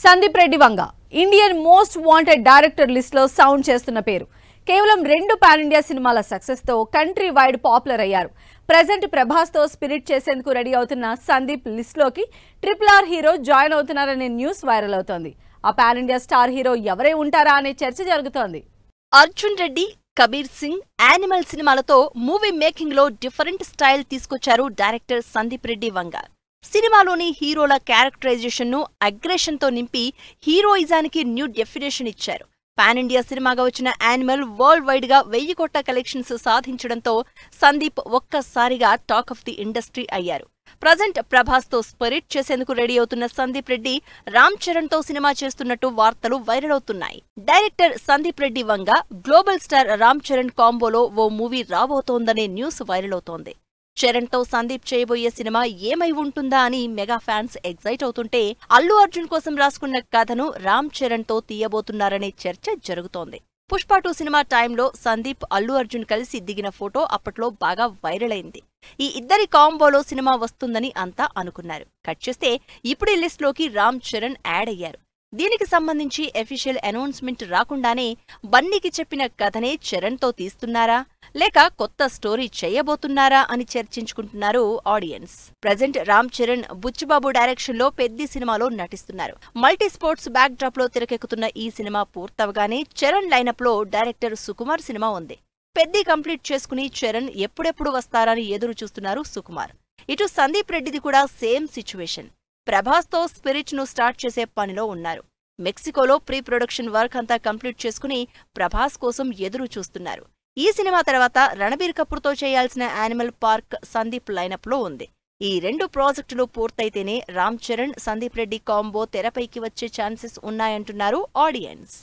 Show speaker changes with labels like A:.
A: Sandeep Reddy Vanga Indian most wanted director list లో sound చేస్తున్న పేరు. కేవలం 2 పాన్ ఇండియా సినిమాల సక్సెస్ తో కంట్రీ వైడ్ పాపులర్ అయ్యారు. ప్రెజెంట్ ప్రభాస్ తో స్పిరిట్ చేసేందుకు రెడీ అవుతున్న సందీప్ లిస్ట్ లోకి RRR హీరో జాయిన్ అవుతున్నారనే న్యూస్ వైరల్ అవుతోంది. ఆ పాన్ ఇండియా స్టార్ హీరో ఎవరే ఉంటారా అనే చర్చ జరుగుతోంది.
B: అర్జున్ రెడ్డి, కబీర్ సింగ్, యానిమల్ సినిమాలతో మూవీ మేకింగ్ లో డిఫరెంట్ స్టైల్ తీసుకొచ్చారు డైరెక్టర్ సందీప్ రెడ్డి వంగ. సినిమాలోని హీరోల క్యారెక్టరైజేషన్ ను అగ్రెషన్ తో నింపి హీరోయిజానికి న్యూ డెఫినేషన్ ఇచ్చారు. పాన్ ఇండియా సినిమాగా వచ్చిన యానిమల్ వరల్డ్ వైడ్ గా 1000 కోట్ల కలెక్షన్స్ సాధించడంతో సందీప్ ఒక్కసారిగా టాక్ ఆఫ్ ది ఇండస్ట్రీ అయ్యారు. ప్రజెంట్ ప్రభాస్ తో స్పిరిట్ చేసేందుకు రెడీ అవుతున్న సందీప్ రెడ్డి రామ్ చరణ్ తో సినిమా చేస్తున్నట్టు వార్తలు వైరల్ అవుతున్నాయి. డైరెక్టర్ సందీప్ రెడ్డి వంగ గ్లోబల్ స్టార్ రామ్ చరణ్ కాంబోలో ఓ మూవీ రాబోతోందనే న్యూస్ వైరల్ అవుతోంది. చరణ్ తో సందీప్ చేయబోయే సినిమా ఏమై ఉంటుందా అని మెగా ఫ్యాన్స్ ఎగ్జైట్ అవుతుంటే, అల్లు అర్జున్ కోసం రాసుకున్న కథను రామ్ చరణ్ తో తీయబోతున్నారనే చర్చ జరుగుతోంది. పుష్ప 2 సినిమా టైంలో సందీప్, అల్లు అర్జున్ కలిసి దిగిన ఫోటో అప్పట్లో బాగా వైరల్ అయింది. ఈ ఇద్దరి కాంబోలో సినిమా వస్తుందని అంతా అనుకున్నారు. కట్ చేస్తే ఇప్పుడు ఈ లిస్ట్ లోకి రామ్ చరణ్ యాడ్ అయ్యారు. దీనికి సంబంధించి అఫీషియల్ అనౌన్స్మెంట్ రాకుండానే బన్నీకి చెప్పిన కథనే చరణ్ తో తీస్తున్నారా లేక కొత్త స్టోరీ చేయబోతున్నారా అని చర్చించుకుంటున్నారు audience. Present Ram Charan Buchibabu direction లో పెద్ది సినిమాలో నటిస్తున్నారు. మల్టీ స్పోర్ట్స్ బ్యాక్ డ్రాప్ లో తెరకెక్కుతున్న ఈ సినిమా పూర్తవగానే చరణ్ లైనప్ లో డైరెక్టర్ సుకుమార్ సినిమా ఉంది. పెద్ది కంప్లీట్ చేసుకుని చరణ్ ఎప్పుడెప్పుడు వస్తారని ఎదురు చూస్తున్నారు సుకుమార్. ఇటు సందీప్ రెడ్డిది కూడా సేమ్ సిచ్యువేషన్. ప్రభాస్ తో స్పిరిట్ ను స్టార్ట్ చేసే పనిలో ఉన్నారు. మెక్సికోలో ప్రీ ప్రొడక్షన్ వర్క్ అంతా కంప్లీట్ చేసుకుని ప్రభాస్ కోసం ఎదురు చూస్తున్నారు. ఈ సినిమా తర్వాత రణబీర్ కపూర్ తో చేయాల్సిన యానిమల్ పార్క్ సందీప్ లైనప్ లో ఉంది. ఈ 2 ప్రాజెక్టులు పూర్తయితేనే రామ్ చరణ్, సందీప్ రెడ్డి కాంబో తెరపైకి వచ్చే ఛాన్సెస్ ఉన్నాయంటున్నారు ఆడియన్స్.